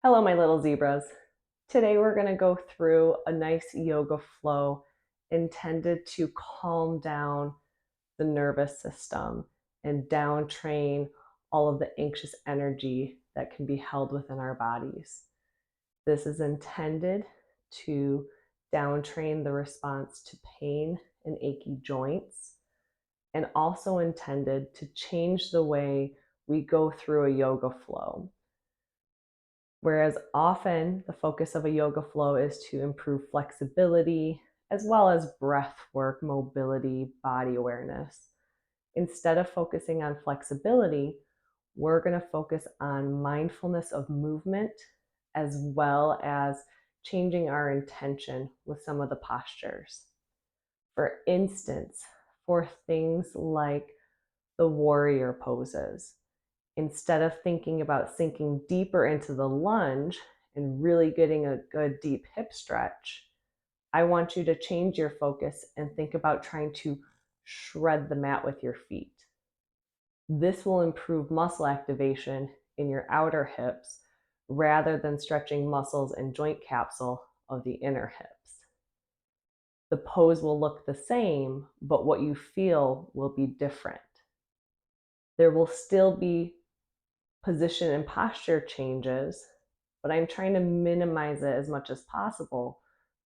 Hello, my little zebras. Today we're going to go through a nice yoga flow intended to calm down the nervous system and down train all of the anxious energy that can be held within our bodies. This is intended to down train the response to pain and achy joints, and also intended to change the way we go through a yoga flow. Whereas often the focus of a yoga flow is to improve flexibility as well as breath work, mobility, body awareness. Instead of focusing on flexibility, we're going to focus on mindfulness of movement as well as changing our intention with some of the postures. For instance, for things like the warrior poses, instead of thinking about sinking deeper into the lunge and really getting a good deep hip stretch, I want you to change your focus and think about trying to shred the mat with your feet. This will improve muscle activation in your outer hips rather than stretching muscles and joint capsule of the inner hips. The pose will look the same, but what you feel will be different. There will still be position and posture changes, but I'm trying to minimize it as much as possible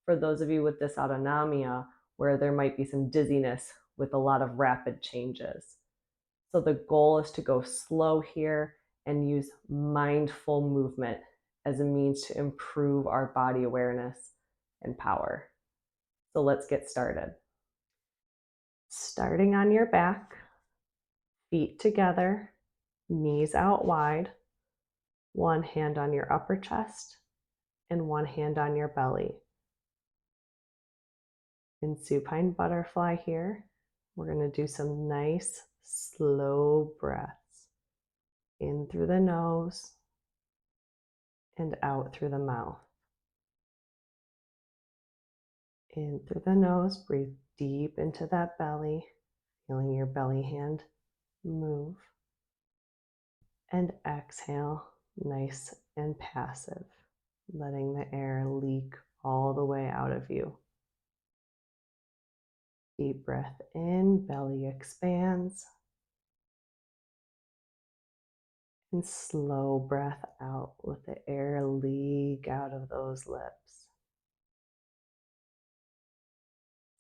for those of you with dysautonomia where there might be some dizziness with a lot of rapid changes. So the goal is to go slow here and use mindful movement as a means to improve our body awareness and power. So let's get started. Starting on your back, feet together, knees out wide, one hand on your upper chest and one hand on your belly. In supine butterfly here, we're going to do some nice slow breaths in through the nose and out through the mouth. In through the nose, breathe deep into that belly, feeling your belly hand move. And exhale, nice and passive, letting the air leak all the way out of you. Deep breath in, belly expands. And slow breath out, let the air leak out of those lips.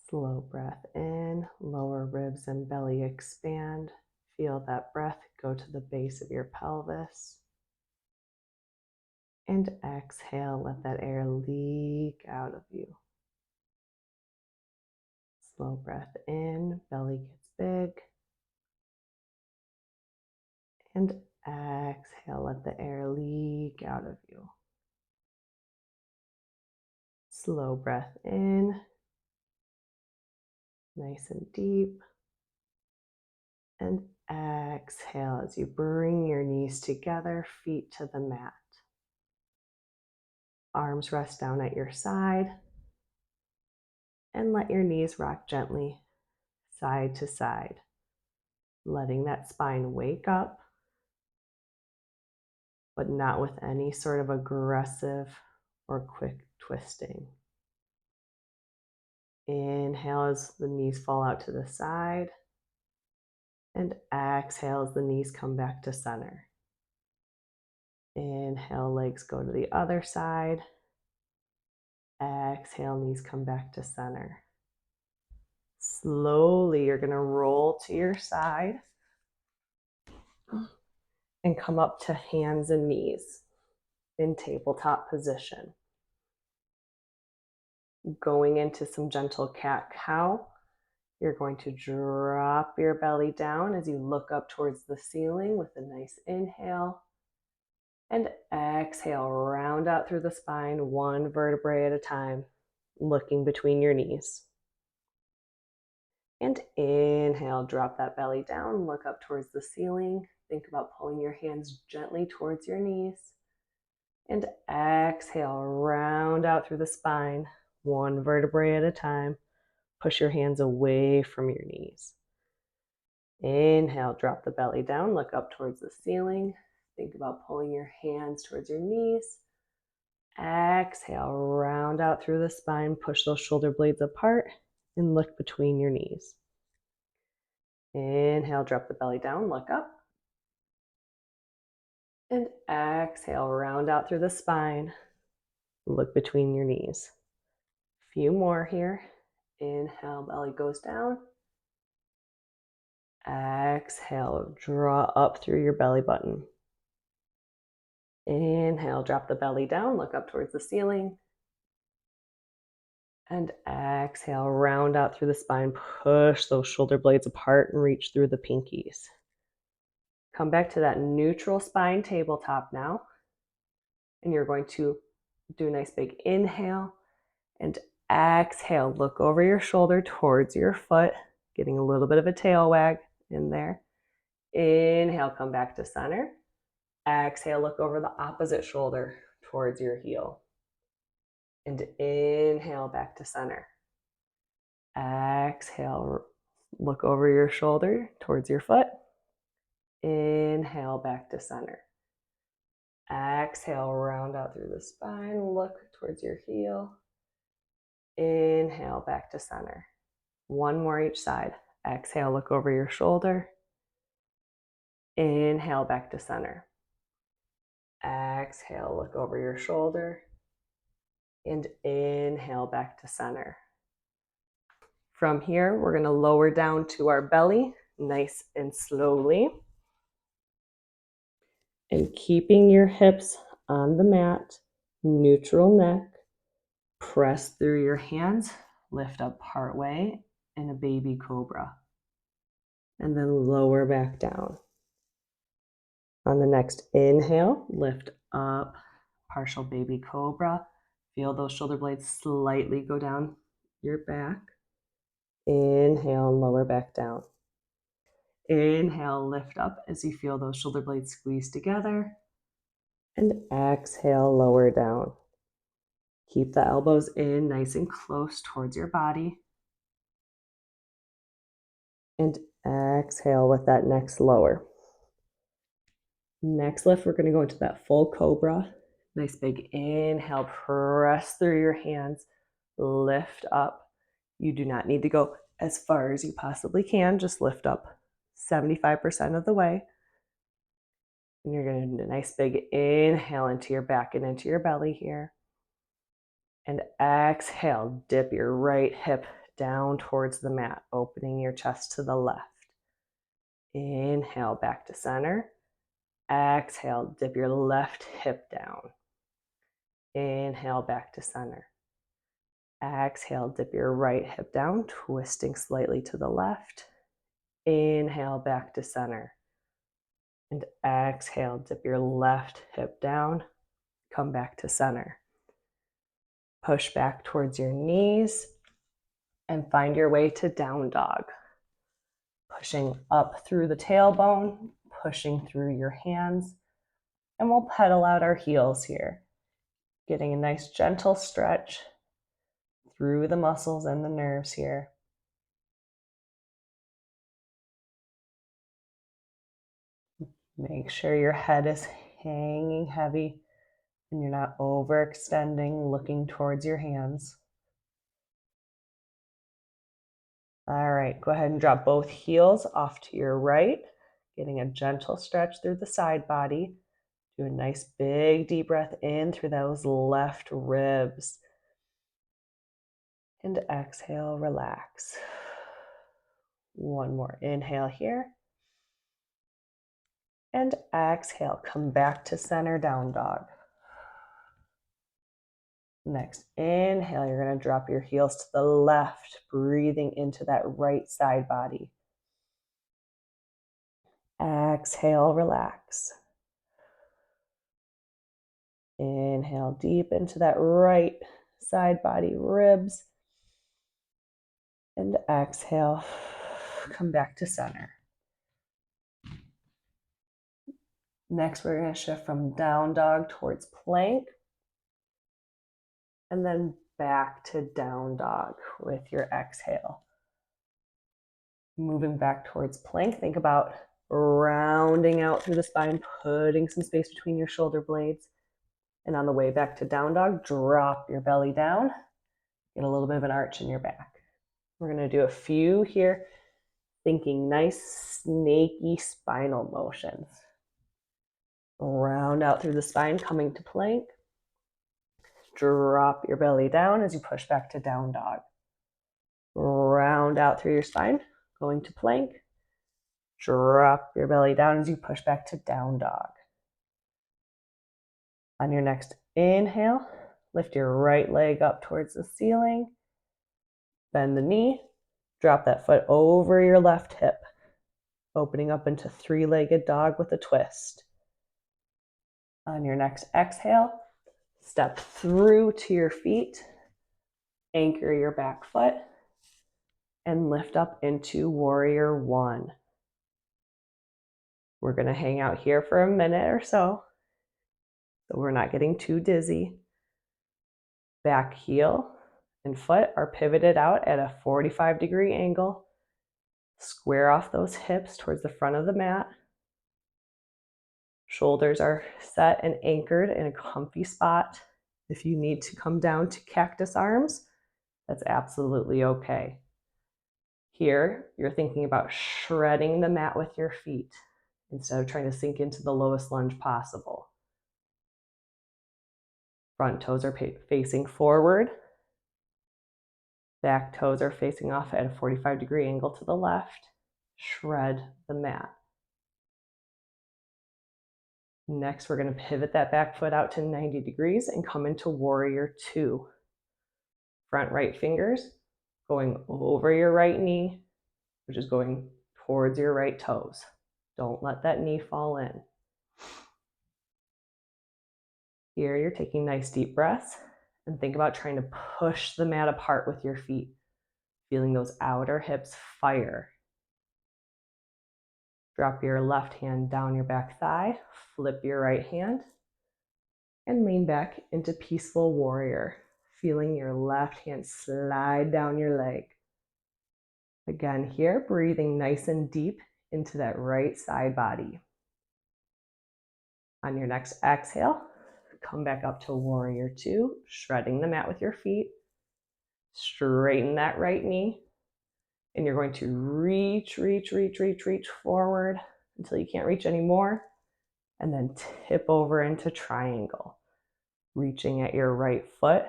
Slow breath in, lower ribs and belly expand. Feel that breath go to the base of your pelvis. And exhale, let that air leak out of you. Slow breath in, belly gets big. And exhale, let the air leak out of you. Slow breath in, nice and deep. And exhale as you bring your knees together, feet to the mat. Arms rest down at your side. And let your knees rock gently side to side, letting that spine wake up, but not with any sort of aggressive or quick twisting. Inhale as the knees fall out to the side. And exhale as the knees come back to center. Inhale, legs go to the other side. Exhale, knees come back to center. Slowly, you're going to roll to your side and come up to hands and knees in tabletop position. Going into some gentle cat-cow. You're going to drop your belly down as you look up towards the ceiling with a nice inhale. And exhale, round out through the spine, one vertebrae at a time, looking between your knees. And inhale, drop that belly down, look up towards the ceiling. Think about pulling your hands gently towards your knees. And exhale, round out through the spine, one vertebrae at a time. Push your hands away from your knees. Inhale, drop the belly down, look up towards the ceiling. Think about pulling your hands towards your knees. Exhale, round out through the spine, push those shoulder blades apart and look between your knees. Inhale, drop the belly down, look up. And exhale, round out through the spine, look between your knees. Few more here. Inhale, belly goes down. Exhale, draw up through your belly button. Inhale, drop the belly down, look up towards the ceiling. And exhale, round out through the spine, push those shoulder blades apart and reach through the pinkies. Come back to that neutral spine tabletop now. And you're going to do a nice big inhale and exhale. Look over your shoulder towards your foot, getting a little bit of a tail wag in there. Inhale, come back to center. Exhale, look over the opposite shoulder towards your heel. And inhale, back to center. Exhale, look over your shoulder towards your foot. Inhale, back to center. Exhale, round out through the spine, look towards your heel. Inhale, back to center. One more each side. Exhale, look over your shoulder. Inhale, back to center. Exhale, look over your shoulder. And inhale, back to center. From here, we're going to lower down to our belly, nice and slowly. And keeping your hips on the mat, neutral neck, press through your hands, lift up partway in a baby cobra. And then lower back down. On the next inhale, lift up, partial baby cobra. Feel those shoulder blades slightly go down your back. Inhale and lower back down. Inhale, lift up as you feel those shoulder blades squeeze together. And exhale, lower down. Keep the elbows in nice and close towards your body. And exhale with that next lower. Next lift, we're going to go into that full cobra. Nice big inhale, press through your hands, lift up. You do not need to go as far as you possibly can, just lift up 75% of the way. And you're going to do a nice big inhale into your back and into your belly here. And exhale, dip your right hip down towards the mat, opening your chest to the left. Inhale, back to center. Exhale, dip your left hip down. Inhale, back to center. Exhale, dip your right hip down, twisting slightly to the left. Inhale, back to center. And exhale, dip your left hip down, come back to center. Push back towards your knees and find your way to down dog. Pushing up through the tailbone, pushing through your hands, and we'll pedal out our heels here. Getting a nice gentle stretch through the muscles and the nerves here. Make sure your head is hanging heavy and you're not overextending, looking towards your hands. All right, go ahead and drop both heels off to your right, getting a gentle stretch through the side body. Do a nice big deep breath in through those left ribs. And exhale, relax. One more inhale here. And exhale, come back to center, down dog. Next inhale, you're going to drop your heels to the left, breathing into that right side body. Exhale, relax. Inhale deep into that right side body, ribs. And exhale, come back to center. Next, we're going to shift from down dog towards plank. And then back to down dog with your exhale. Moving back towards plank, think about rounding out through the spine, putting some space between your shoulder blades. And on the way back to down dog, drop your belly down. Get a little bit of an arch in your back. We're going to do a few here, thinking nice snaky spinal motions. Round out through the spine, coming to plank. Drop your belly down as you push back to down dog. Round out through your spine, going to plank. Drop your belly down as you push back to down dog. On your next inhale, lift your right leg up towards the ceiling. Bend the knee. Drop that foot over your left hip, opening up into three-legged dog with a twist. On your next exhale, step through to your feet, anchor your back foot, and lift up into warrior one. We're going to hang out here for a minute or so we're not getting too dizzy. Back heel and foot are pivoted out at a 45-degree angle. Square off those hips towards the front of the mat. Shoulders are set and anchored in a comfy spot. If you need to come down to cactus arms, that's absolutely okay. Here, you're thinking about shredding the mat with your feet instead of trying to sink into the lowest lunge possible. Front toes are facing forward. Back toes are facing off at a 45-degree angle to the left. Shred the mat. Next, we're going to pivot that back foot out to 90 degrees and come into warrior two. Front right fingers going over your right knee, which is going towards your right toes. Don't let that knee fall in. Here, you're taking nice deep breaths and think about trying to push the mat apart with your feet, feeling those outer hips fire. Drop your left hand down your back thigh, flip your right hand, and lean back into peaceful warrior, feeling your left hand slide down your leg. Again here, breathing nice and deep into that right side body. On your next exhale, come back up to warrior two, shredding the mat with your feet. Straighten that right knee. And you're going to reach forward until you can't reach anymore. And then tip over into triangle, reaching at your right foot,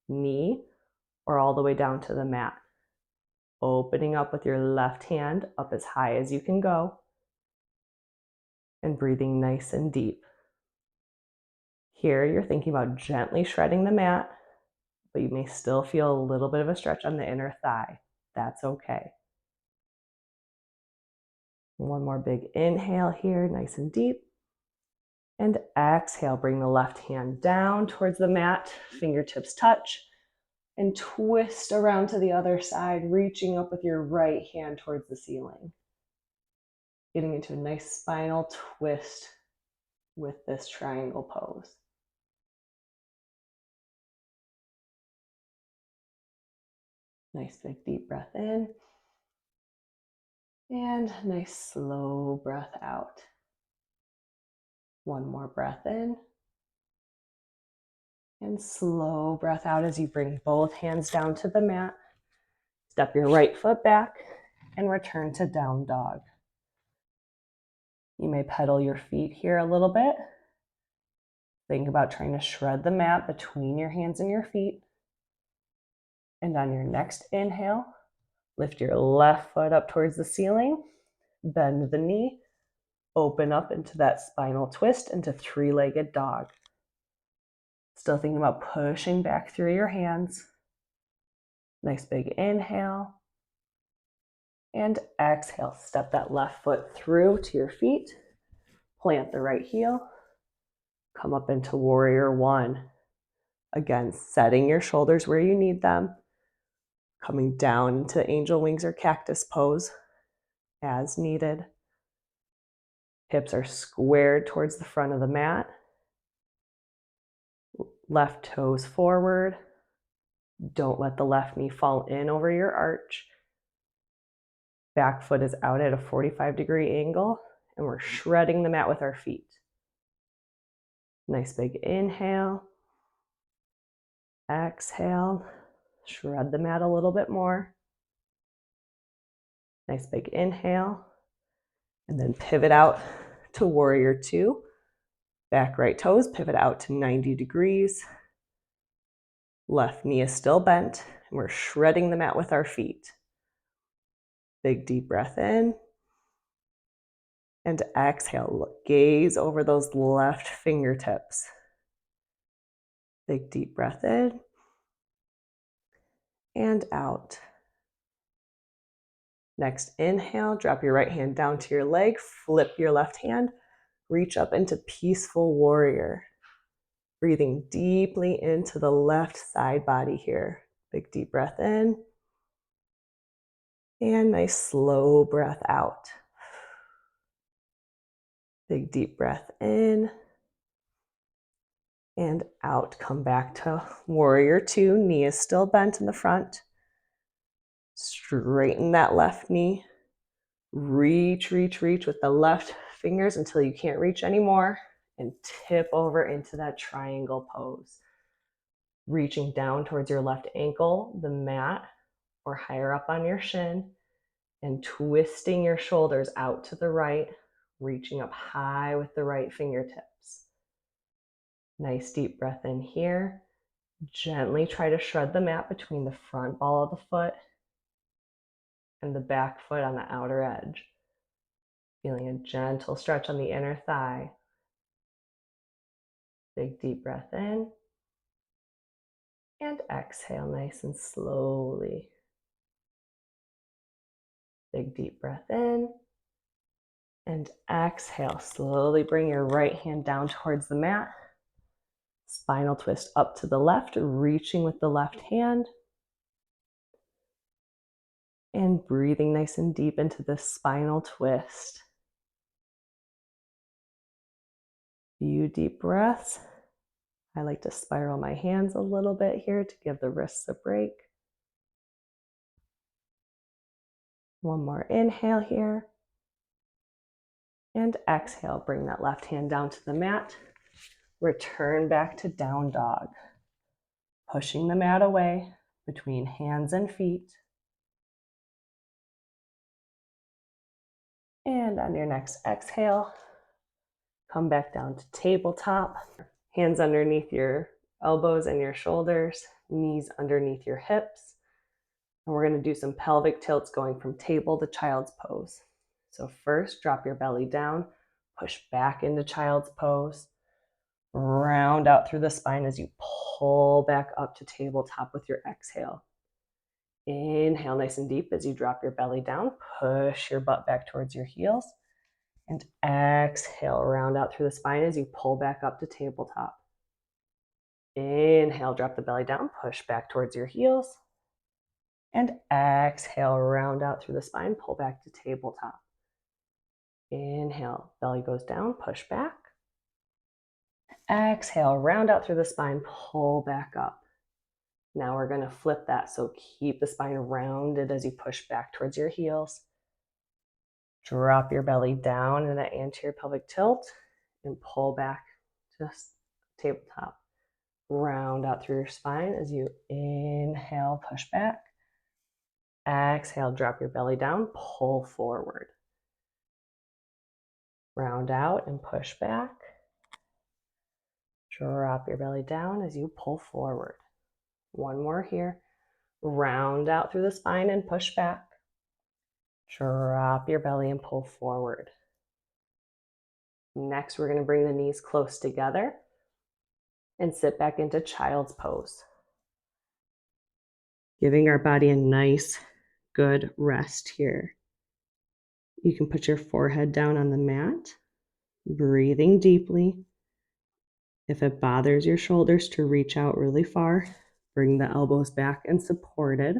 knee, or all the way down to the mat. Opening up with your left hand up as high as you can go. And breathing nice and deep. Here, you're thinking about gently shredding the mat, but you may still feel a little bit of a stretch on the inner thigh. That's okay. One more big inhale here, nice and deep. And exhale, bring the left hand down towards the mat, fingertips touch, and twist around to the other side, reaching up with your right hand towards the ceiling. Getting into a nice spinal twist with this triangle pose. Nice big deep breath in. And nice slow breath out. One more breath in. And slow breath out as you bring both hands down to the mat. Step your right foot back and return to down dog. You may pedal your feet here a little bit. Think about trying to shred the mat between your hands and your feet. And on your next inhale, lift your left foot up towards the ceiling, bend the knee, open up into that spinal twist into three-legged dog. Still thinking about pushing back through your hands. Nice big inhale. And exhale, step that left foot through to your feet, plant the right heel, come up into warrior one. Again, setting your shoulders where you need them, coming down into angel wings or cactus pose as needed. Hips are squared towards the front of the mat. Left toes forward. Don't let the left knee fall in over your arch. Back foot is out at a 45-degree angle, and we're shredding the mat with our feet. Nice big inhale. Exhale. Shred the mat a little bit more. Nice big inhale. And then pivot out to warrior two. Back right toes, pivot out to 90 degrees. Left knee is still bent, and we're shredding the mat with our feet. Big deep breath in. And exhale, look, gaze over those left fingertips. Big deep breath in. And out. Next, inhale, drop your right hand down to your leg, flip your left hand, reach up into peaceful warrior. Breathing deeply into the left side body here. Big deep breath in. And nice slow breath out. Big deep breath in. And out. Come back to warrior two. Knee is still bent in the front. Straighten that left knee. Reach, reach, reach with the left fingers until you can't reach anymore. And tip over into that triangle pose. Reaching down towards your left ankle, the mat, or higher up on your shin, and twisting your shoulders out to the right, reaching up high with the right fingertips. Nice deep breath in here. Gently try to shred the mat between the front ball of the foot and the back foot on the outer edge. Feeling a gentle stretch on the inner thigh. Big deep breath in. And exhale nice and slowly. Big deep breath in. And exhale. Slowly bring your right hand down towards the mat. Spinal twist up to the left, reaching with the left hand. And breathing nice and deep into the spinal twist. Few deep breaths. I like to spiral my hands a little bit here to give the wrists a break. One more inhale here. And exhale, bring that left hand down to the mat. Return back to down dog. Pushing the mat away between hands and feet. And on your next exhale, come back down to tabletop. Hands underneath your elbows and your shoulders, knees underneath your hips. And we're going to do some pelvic tilts going from table to child's pose. So first, drop your belly down, push back into child's pose. Round out through the spine as you pull back up to tabletop with your exhale. Inhale nice and deep as you drop your belly down, push your butt back towards your heels. And exhale, round out through the spine as you pull back up to tabletop. Inhale, drop the belly down, push back towards your heels. And exhale, round out through the spine, pull back to tabletop. Inhale, belly goes down, push back. Exhale, round out through the spine, pull back up. Now we're going to flip that, so keep the spine rounded as you push back towards your heels. Drop your belly down in that anterior pelvic tilt and pull back to tabletop. Round out through your spine as you inhale, push back. Exhale, drop your belly down, pull forward. Round out and push back. Drop your belly down as you pull forward. One more here. Round out through the spine and push back. Drop your belly and pull forward. Next, we're going to bring the knees close together and sit back into child's pose. Giving our body a nice, good rest here. You can put your forehead down on the mat, breathing deeply. If it bothers your shoulders to reach out really far, bring the elbows back and supported.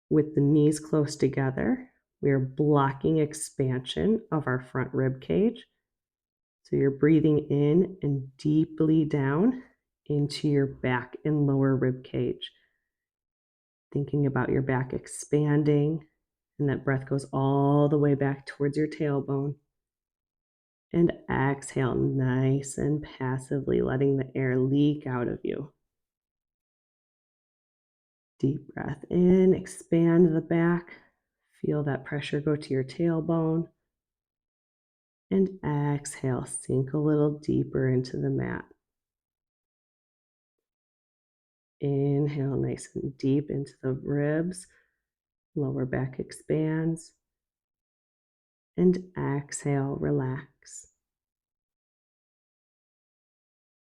With the knees close together, we are blocking expansion of our front rib cage. So you're breathing in and deeply down into your back and lower rib cage. Thinking about your back expanding, and that breath goes all the way back towards your tailbone. And exhale nice and passively, letting the air leak out of you. Deep breath in, expand the back. Feel that pressure go to your tailbone. And exhale, sink a little deeper into the mat. Inhale nice and deep into the ribs. Lower back expands. And exhale, relax.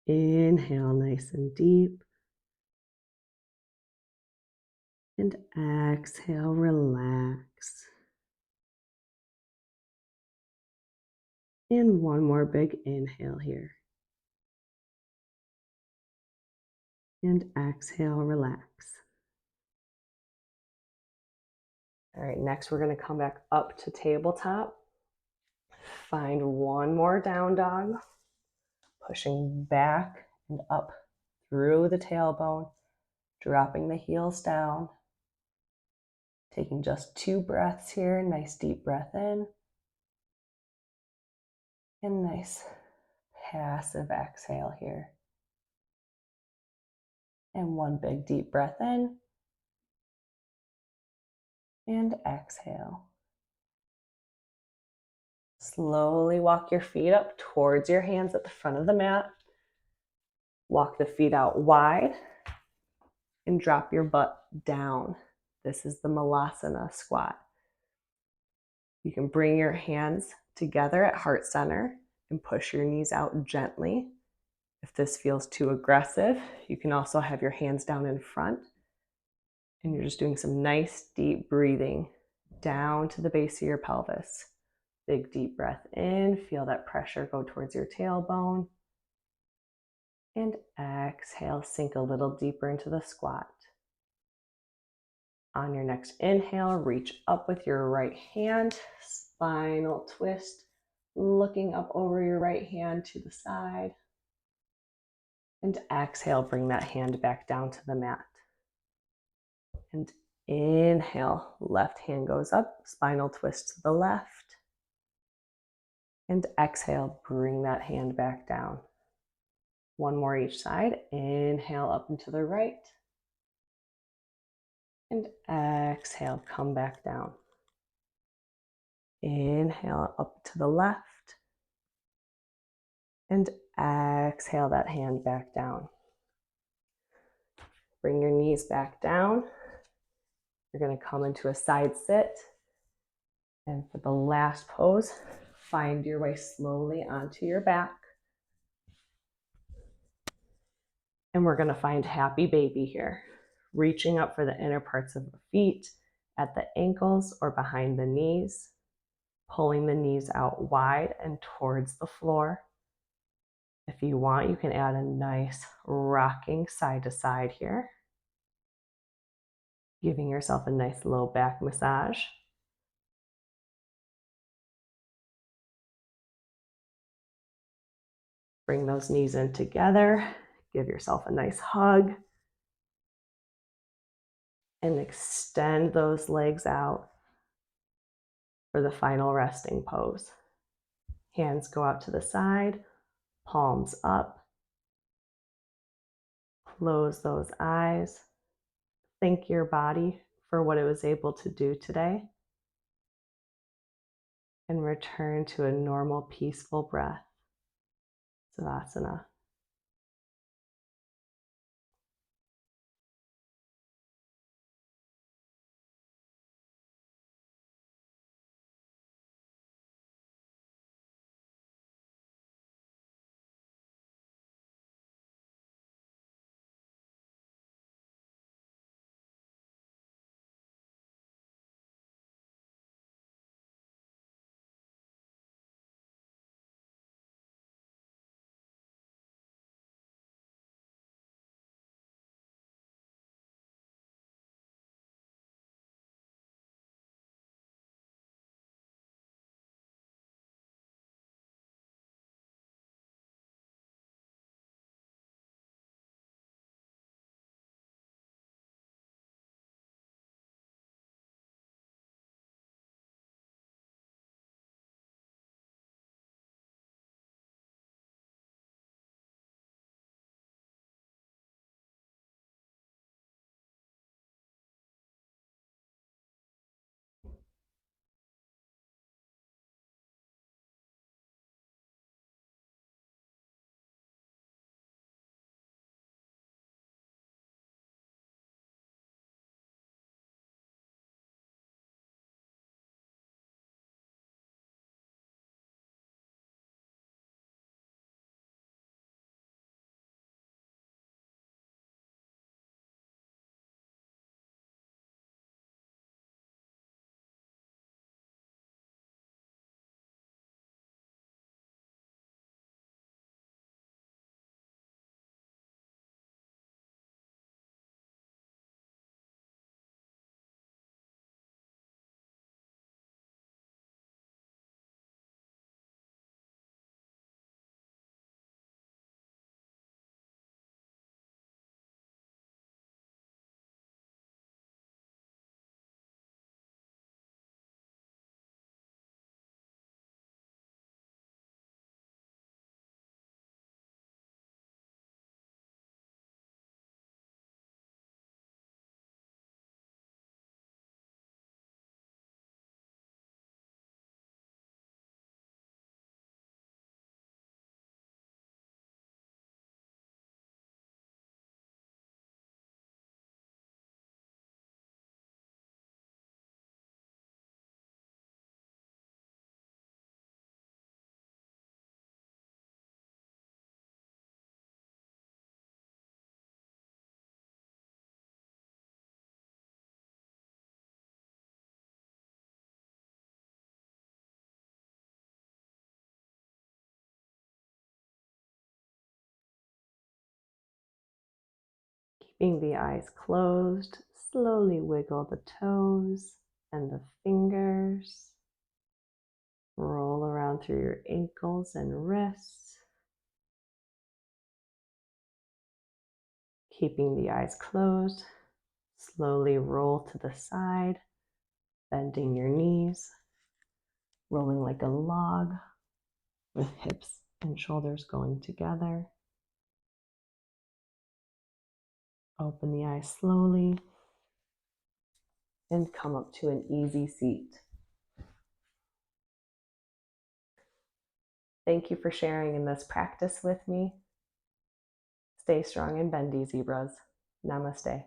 Inhale nice and deep. And exhale, relax. And one more big inhale here. And exhale, relax. All right, next we're going to come back up to tabletop. Find one more down dog. Pushing back and up through the tailbone, dropping the heels down. Taking just 2 breaths here. Nice deep breath in. And nice passive exhale here. And one big deep breath in. And exhale. Slowly walk your feet up towards your hands at the front of the mat. Walk the feet out wide and drop your butt down. This is the Malasana squat. You can bring your hands together at heart center and push your knees out gently. If this feels too aggressive, you can also have your hands down in front and you're just doing some nice deep breathing down to the base of your pelvis. Big deep breath in, feel that pressure go towards your tailbone. And exhale, sink a little deeper into the squat. On your next inhale, reach up with your right hand, spinal twist, looking up over your right hand to the side. And exhale, bring that hand back down to the mat. And inhale, left hand goes up, spinal twist to the left. And exhale, bring that hand back down. One more each side. Inhale up and to the right. And exhale, come back down. Inhale up to the left. And exhale that hand back down. Bring your knees back down. You're going to come into a side sit. And for the last pose, find your way slowly onto your back. And we're going to find happy baby here. Reaching up for the inner parts of the feet, at the ankles or behind the knees. Pulling the knees out wide and towards the floor. If you want, you can add a nice rocking side to side here. Giving yourself a nice low back massage. Bring those knees in together. Give yourself a nice hug. And extend those legs out for the final resting pose. Hands go out to the side, palms up. Close those eyes. Thank your body for what it was able to do today. And return to a normal, peaceful breath. Savasana. Keeping the eyes closed, slowly wiggle the toes and the fingers. Roll around through your ankles and wrists. Keeping the eyes closed, slowly roll to the side, bending your knees, rolling like a log with hips and shoulders going together. Open the eyes slowly and come up to an easy seat. Thank you for sharing in this practice with me. Stay strong and bendy, zebras. Namaste.